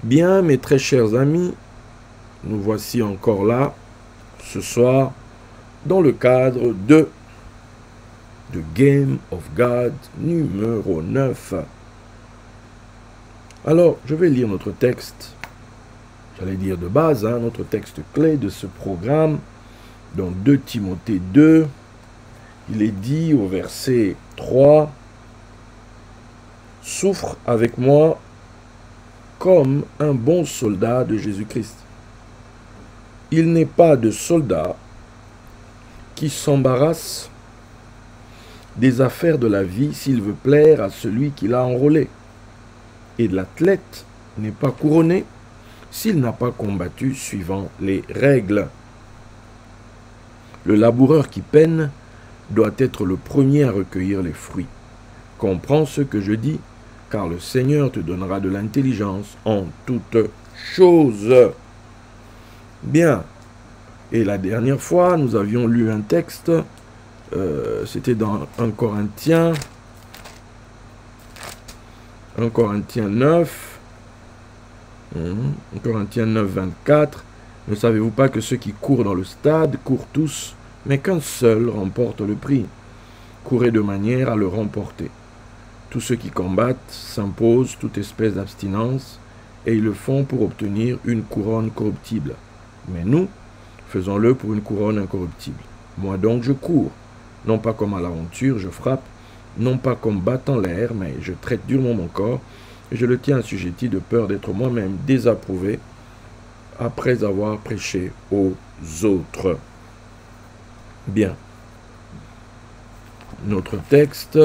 Bien, mes très chers amis, nous voici encore là, ce soir, dans le cadre de The Game of God numéro 9. Alors, je vais lire notre texte, j'allais dire de base, notre texte clé de ce programme, dans 2 Timothée 2, il est dit au verset 3, « Souffre avec moi comme un bon soldat de Jésus-Christ. Il n'est pas de soldat qui s'embarrasse des affaires de la vie s'il veut plaire à celui qui l'a enrôlé. Et l'athlète n'est pas couronné s'il n'a pas combattu suivant les règles. Le laboureur qui peine doit être le premier à recueillir les fruits. Comprends ce que je dis, car le Seigneur te donnera de l'intelligence en toutes choses. » Bien. Et la dernière fois, nous avions lu un texte, c'était dans 1 Corinthiens 9, 1 Corinthiens 9, 24. Ne savez-vous pas que ceux qui courent dans le stade courent tous, mais qu'un seul remporte le prix? Courez de manière à le remporter. Tous ceux qui combattent s'imposent toute espèce d'abstinence, et ils le font pour obtenir une couronne corruptible. Mais nous, faisons-le pour une couronne incorruptible. Moi donc je cours, non pas comme à l'aventure, je frappe, non pas comme battant l'air, mais je traite durement mon corps, et je le tiens assujetti de peur d'être moi-même désapprouvé après avoir prêché aux autres. Bien. Notre texte,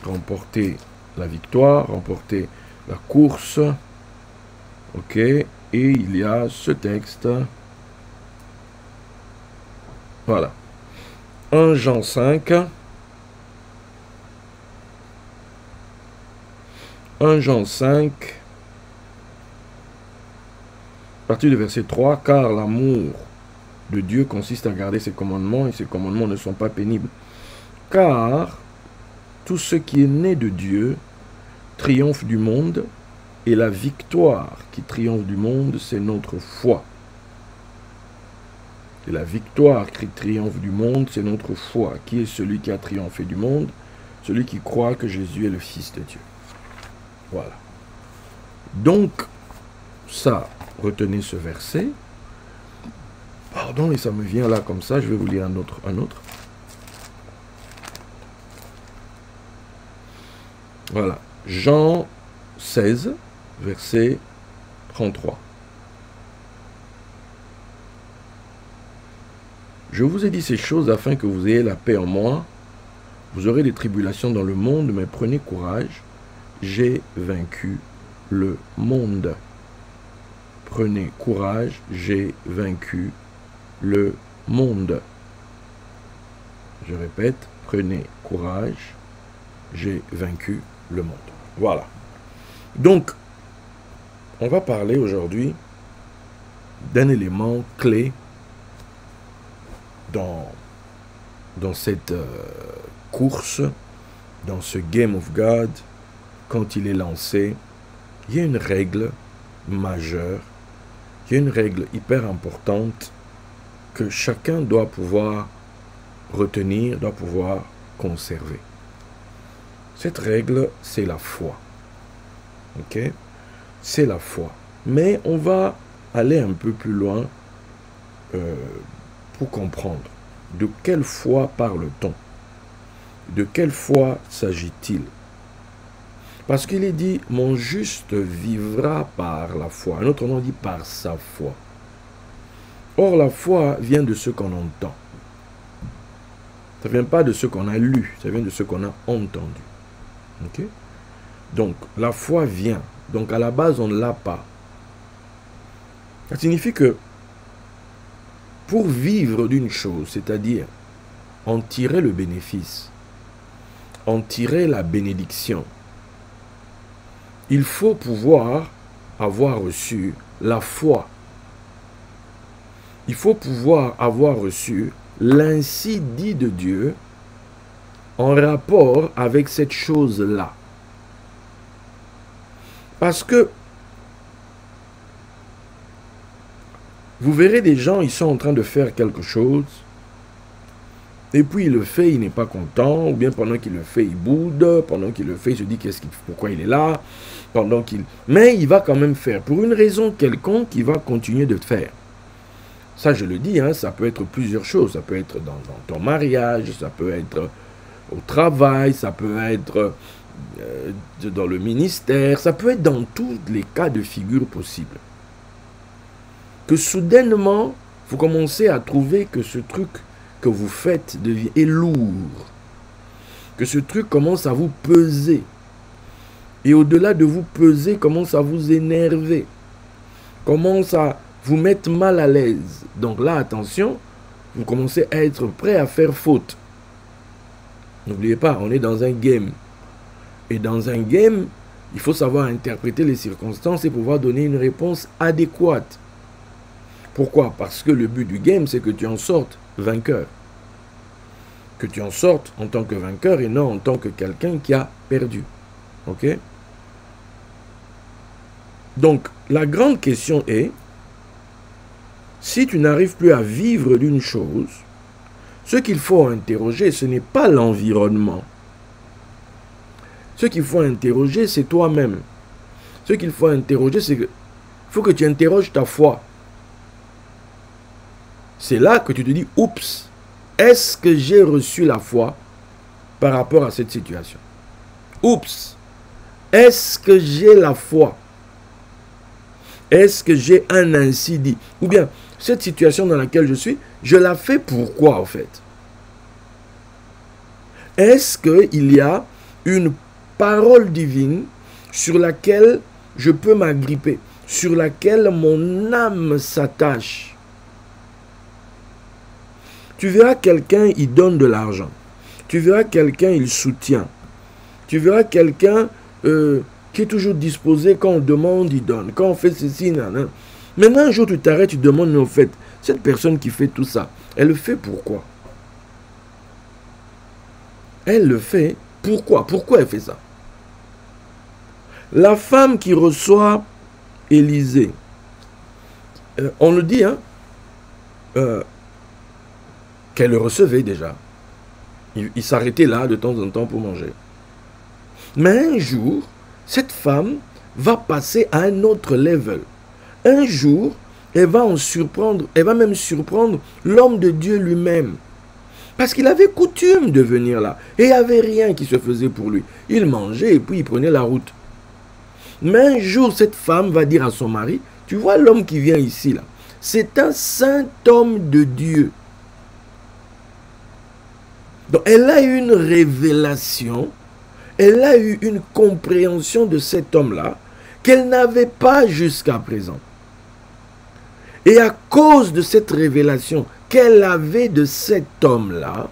remporter la victoire, remporter la course. Ok, et il y a ce texte. Voilà. 1 Jean 5. 1 Jean 5. À partir du verset 3. Car l'amour de Dieu consiste à garder ses commandements, et ses commandements ne sont pas pénibles. Car tout ce qui est né de Dieu triomphe du monde, et la victoire qui triomphe du monde, c'est notre foi. Et la victoire qui triomphe du monde, c'est notre foi. Qui est celui qui a triomphé du monde? Celui qui croit que Jésus est le Fils de Dieu. Voilà. Donc, ça, retenez ce verset. Pardon, et ça me vient là comme ça, je vais vous lire un autre. Voilà. Jean 16, verset 33. Je vous ai dit ces choses afin que vous ayez la paix en moi. Vous aurez des tribulations dans le monde, mais prenez courage. J'ai vaincu le monde. Prenez courage, j'ai vaincu le monde. Je répète, prenez courage, j'ai vaincu le monde. Voilà. Donc, on va parler aujourd'hui d'un élément clé dans cette course, dans ce Game of God. Quand il est lancé, il y a une règle majeure, il y a une règle hyper importante que chacun doit pouvoir retenir, doit pouvoir conserver. Cette règle, c'est la foi. Ok? C'est la foi. Mais on va aller un peu plus loin pour comprendre. De quelle foi parle-t-on? De quelle foi s'agit-il? Parce qu'il est dit, mon juste vivra par la foi. Un autre nom dit par sa foi. Or, la foi vient de ce qu'on entend. Ça ne vient pas de ce qu'on a lu, ça vient de ce qu'on a entendu. Ok? Donc, la foi vient. Donc, à la base, on ne l'a pas. Ça signifie que pour vivre d'une chose, c'est-à-dire en tirer le bénéfice, en tirer la bénédiction, il faut pouvoir avoir reçu la foi. Il faut pouvoir avoir reçu l'ainsi dit de Dieu en rapport avec cette chose-là. Parce que vous verrez des gens, ils sont en train de faire quelque chose, et puis il le fait, il n'est pas content, ou bien pendant qu'il le fait, il boude, pendant qu'il le fait, il se dit pourquoi il est là, mais il va quand même faire. Pour une raison quelconque, il va continuer de faire. Ça, je le dis, hein, ça peut être plusieurs choses. Ça peut être dans ton mariage, ça peut être au travail, ça peut être dans le ministère, ça peut être dans tous les cas de figure possibles. Que soudainement, vous commencez à trouver que ce truc que vous faites est lourd. Que ce truc commence à vous peser. Et au-delà de vous peser, commence à vous énerver. Commence à vous mettre mal à l'aise. Donc là, attention, vous commencez à être prêt à faire faute. N'oubliez pas, on est dans un game. Et dans un game, il faut savoir interpréter les circonstances et pouvoir donner une réponse adéquate. Pourquoi? Parce que le but du game, c'est que tu en sortes vainqueur. Que tu en sortes en tant que vainqueur et non en tant que quelqu'un qui a perdu. Ok? Donc, la grande question est, si tu n'arrives plus à vivre d'une chose, ce qu'il faut interroger, ce n'est pas l'environnement. Ce qu'il faut interroger, c'est toi-même. Ce qu'il faut interroger, c'est que faut que tu interroges ta foi. C'est là que tu te dis, oups, est-ce que j'ai reçu la foi par rapport à cette situation? Oups, est-ce que j'ai la foi? Est-ce que j'ai un ainsi dit? Ou bien, cette situation dans laquelle je suis, je la fais pourquoi en fait? Est-ce qu'il y a une parole divine sur laquelle je peux m'agripper, sur laquelle mon âme s'attache? Tu verras quelqu'un, il donne de l'argent. Tu verras quelqu'un, il soutient. Tu verras quelqu'un qui est toujours disposé, quand on demande, il donne. Quand on fait ceci, nan. Maintenant, un jour, tu t'arrêtes, tu demandes, mais en fait, cette personne qui fait tout ça, elle le fait pourquoi? Elle le fait pourquoi? Pourquoi elle fait ça? La femme qui reçoit Élisée, on le dit, hein, qu'elle le recevait déjà. Il s'arrêtait là de temps en temps pour manger. Mais un jour, cette femme va passer à un autre level. Un jour, elle va même surprendre l'homme de Dieu lui-même. Parce qu'il avait coutume de venir là. Et il n'y avait rien qui se faisait pour lui. Il mangeait et puis il prenait la route. Mais un jour, cette femme va dire à son mari, tu vois l'homme qui vient ici là, c'est un saint homme de Dieu. Donc elle a eu une révélation, elle a eu une compréhension de cet homme-là qu'elle n'avait pas jusqu'à présent. Et à cause de cette révélation qu'elle avait de cet homme-là,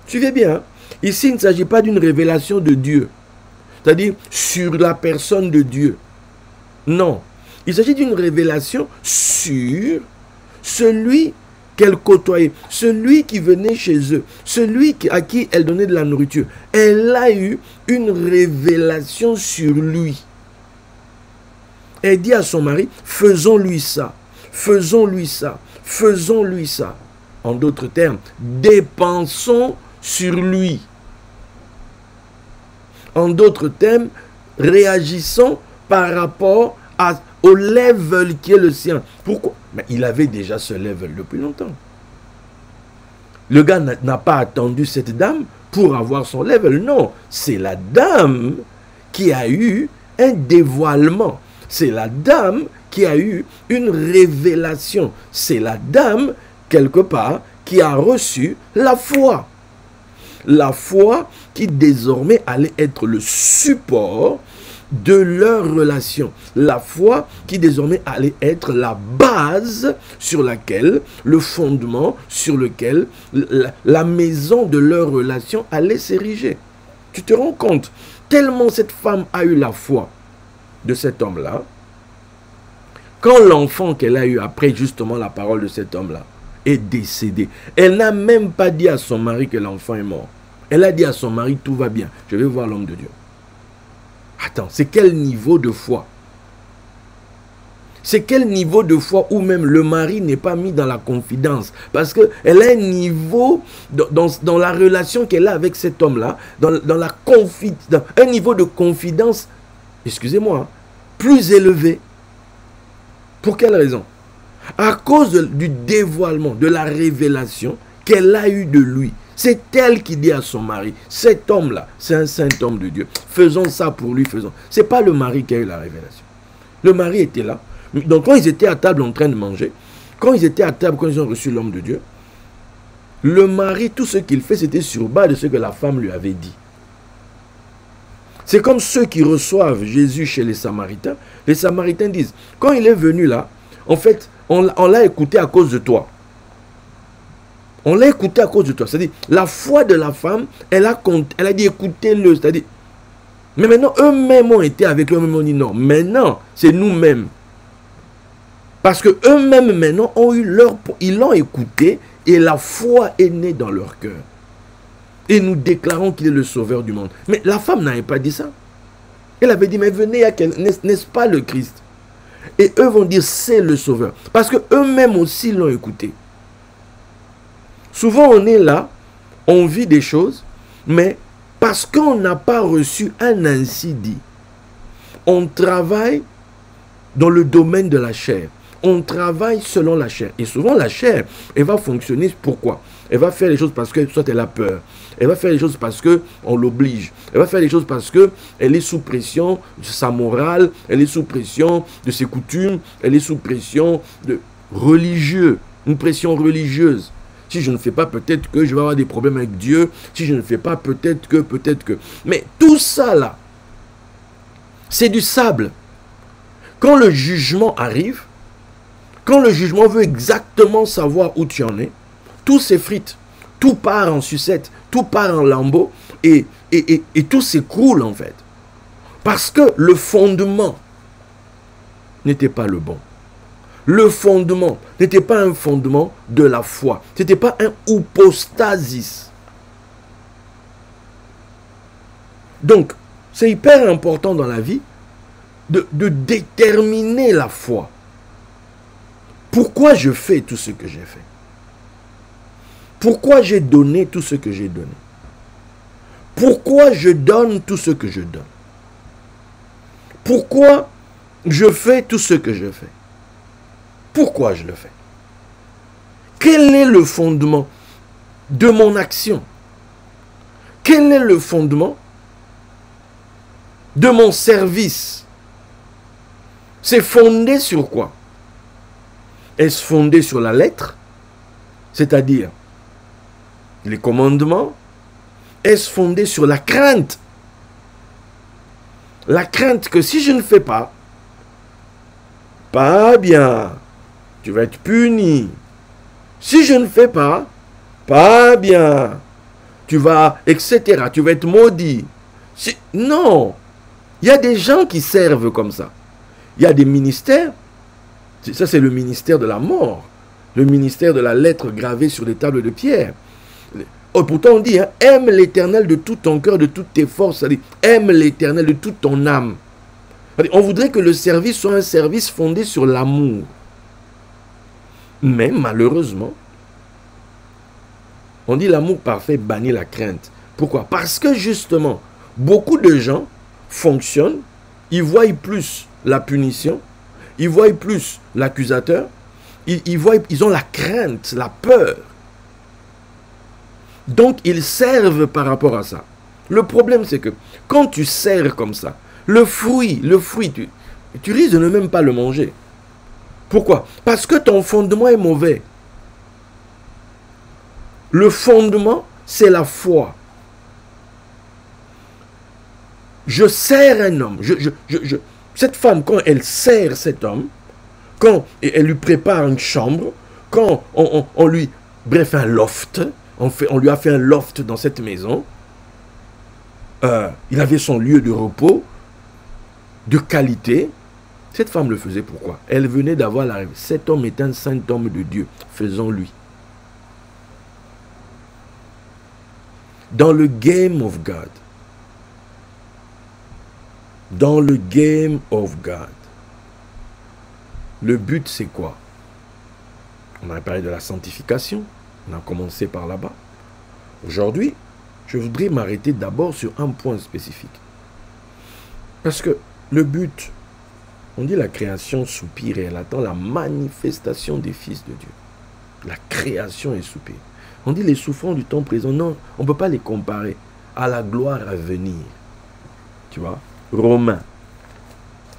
suivez bien, ici il ne s'agit pas d'une révélation de Dieu, c'est-à-dire sur la personne de Dieu. Non, il s'agit d'une révélation sur celui qu'elle côtoyait, celui qui venait chez eux, celui à qui elle donnait de la nourriture. Elle a eu une révélation sur lui. Elle dit à son mari, faisons-lui ça, faisons-lui ça, faisons-lui ça. En d'autres termes, dépensons sur lui. En d'autres termes, réagissons par rapport au level qui est le sien. Pourquoi? Mais il avait déjà ce level depuis longtemps. Le gars n'a pas attendu cette dame pour avoir son level. Non, c'est la dame qui a eu un dévoilement. C'est la dame qui a eu une révélation. C'est la dame, quelque part, qui a reçu la foi. La foi qui désormais allait être le support de leur relation. La foi qui désormais allait être la base sur laquelle, le fondement sur lequel la maison de leur relation allait s'ériger. Tu te rends compte, tellement cette femme a eu la foi de cet homme-là, quand l'enfant qu'elle a eu après justement la parole de cet homme-là est décédé, elle n'a même pas dit à son mari que l'enfant est mort. Elle a dit à son mari, tout va bien, je vais voir l'homme de Dieu. Attends, c'est quel niveau de foi? C'est quel niveau de foi où même le mari n'est pas mis dans la confidence? Parce qu'elle a un niveau dans la relation qu'elle a avec cet homme-là, un niveau de confidence, excusez-moi, plus élevé. Pour quelle raison? À cause du dévoilement, de la révélation qu'elle a eue de lui. C'est elle qui dit à son mari, cet homme-là, c'est un saint homme de Dieu. Faisons ça pour lui, faisons. Ce n'est pas le mari qui a eu la révélation. Le mari était là. Donc quand ils étaient à table en train de manger, quand ils étaient à table, quand ils ont reçu l'homme de Dieu, le mari, tout ce qu'il fait, c'était sur base de ce que la femme lui avait dit. C'est comme ceux qui reçoivent Jésus chez les Samaritains. Les Samaritains disent, quand il est venu là, en fait, on l'a écouté à cause de toi. On l'a écouté à cause de toi. C'est-à-dire, la foi de la femme, elle a dit, écoutez-le. C'est-à-dire, mais maintenant, eux-mêmes ont été avec eux-mêmes, ont dit non. Maintenant, c'est nous-mêmes. Parce que eux-mêmes maintenant ils l'ont écouté et la foi est née dans leur cœur. Et nous déclarons qu'il est le sauveur du monde. Mais la femme n'avait pas dit ça. Elle avait dit, mais venez, n'est-ce pas le Christ? Et eux vont dire, c'est le sauveur. Parce que eux-mêmes aussi l'ont écouté. Souvent on est là, on vit des choses, mais parce qu'on n'a pas reçu un ainsi dit, on travaille dans le domaine de la chair. On travaille selon la chair. Et souvent, la chair, elle va fonctionner pourquoi? Elle va faire les choses parce que soit elle a peur. Elle va faire les choses parce qu'on l'oblige. Elle va faire les choses parce qu'elle est sous pression de sa morale. Elle est sous pression de ses coutumes. Elle est sous pression de religieux. Une pression religieuse. Si je ne fais pas, peut-être que je vais avoir des problèmes avec Dieu. Si je ne fais pas, peut-être que. Mais tout ça là, c'est du sable. Quand le jugement arrive, quand le jugement veut exactement savoir où tu en es, tout s'effrite, tout part en sucette, tout part en lambeaux et tout s'écroule en fait. Parce que le fondement n'était pas le bon. Le fondement n'était pas un fondement de la foi. Ce n'était pas un hypostasis. Donc, c'est hyper important dans la vie de déterminer la foi. Pourquoi je fais tout ce que j'ai fait? Pourquoi j'ai donné tout ce que j'ai donné? Pourquoi je donne tout ce que je donne? Pourquoi je fais tout ce que je fais? Pourquoi je le fais? Quel est le fondement de mon action? Quel est le fondement de mon service? C'est fondé sur quoi? Est-ce fondé sur la lettre, c'est-à-dire les commandements? Est-ce fondé sur la crainte? La crainte que si je ne fais pas bien, tu vas être puni. Si je ne fais pas bien, tu vas, etc. Tu vas être maudit. Non, il y a des gens qui servent comme ça. Il y a des ministères. Ça, c'est le ministère de la mort. Le ministère de la lettre gravée sur les tables de pierre. Pourtant, on dit, hein, aime l'Éternel de tout ton cœur, de toutes tes forces. C'est-à-dire, aime l'Éternel de toute ton âme. On voudrait que le service soit un service fondé sur l'amour. Mais malheureusement, on dit l'amour parfait bannit la crainte. Pourquoi? Parce que justement, beaucoup de gens fonctionnent, ils voient plus la punition, ils voient plus l'accusateur, ils ont la crainte, la peur. Donc, ils servent par rapport à ça. Le problème, c'est que quand tu sers comme ça, le fruit, tu risques de ne même pas le manger. Pourquoi? Parce que ton fondement est mauvais. Le fondement, c'est la foi. Je sers un homme. Cette femme, quand elle sert cet homme, quand elle lui prépare une chambre, quand on lui... Bref, un loft. On lui a fait un loft dans cette maison. Il avait son lieu de repos, de qualité. Cette femme le faisait pourquoi? Elle venait d'avoir la révélation. Cet homme est un saint homme de Dieu. Faisons-lui. Dans le game of God, dans le game of God. Le but, c'est quoi? On a parlé de la sanctification. On a commencé par là-bas. Aujourd'hui, je voudrais m'arrêter d'abord sur un point spécifique. Parce que le but, on dit la création soupire et elle attend la manifestation des fils de Dieu. La création est soupire. On dit les souffrances du temps présent. Non, on ne peut pas les comparer à la gloire à venir. Tu vois? Romains.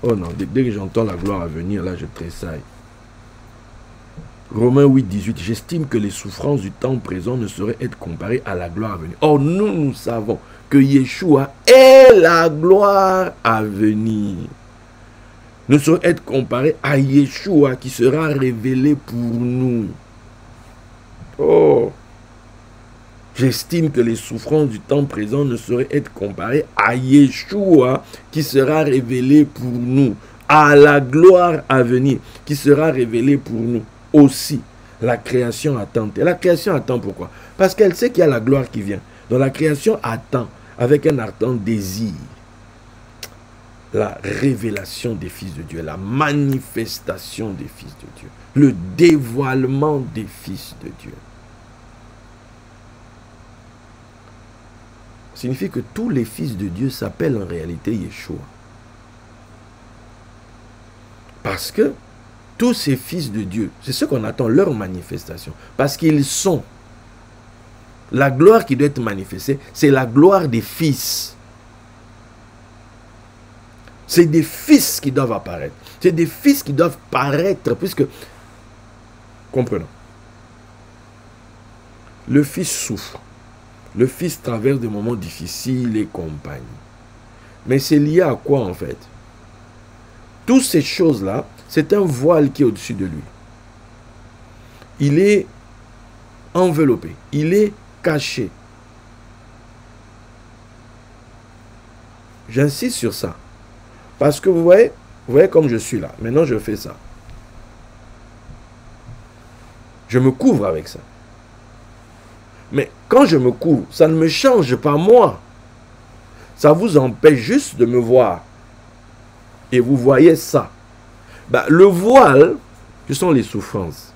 Oh non, dès que j'entends la gloire à venir, là, je tressaille. Romains 8, 18. J'estime que les souffrances du temps présent ne sauraient être comparées à la gloire à venir. Or, nous savons que Yeshua est la gloire à venir. Ne saurait être comparé à Yeshua qui sera révélé pour nous. Oh! J'estime que les souffrances du temps présent ne sauraient être comparées à Yeshua qui sera révélé pour nous. À la gloire à venir qui sera révélée pour nous. Aussi, la création attend. Et la création attend pourquoi? Parce qu'elle sait qu'il y a la gloire qui vient. Donc la création attend avec un ardent désir la révélation des fils de Dieu, la manifestation des fils de Dieu, le dévoilement des fils de Dieu. Ça signifie que tous les fils de Dieu s'appellent en réalité Yeshua. Parce que tous ces fils de Dieu, c'est ce qu'on attend, leur manifestation. Parce qu'ils sont. La gloire qui doit être manifestée, c'est la gloire des fils. C'est des fils qui doivent apparaître. C'est des fils qui doivent paraître, puisque, comprenons, le fils souffre. Le fils traverse des moments difficiles et compagnie. Mais c'est lié à quoi en fait? Toutes ces choses-là, c'est un voile qui est au-dessus de lui. Il est enveloppé, il est caché. J'insiste sur ça. Parce que vous voyez comme je suis là. Maintenant, je fais ça. Je me couvre avec ça. Mais quand je me couvre, ça ne me change pas moi. Ça vous empêche juste de me voir. Et vous voyez ça. Ben, le voile, ce sont les souffrances.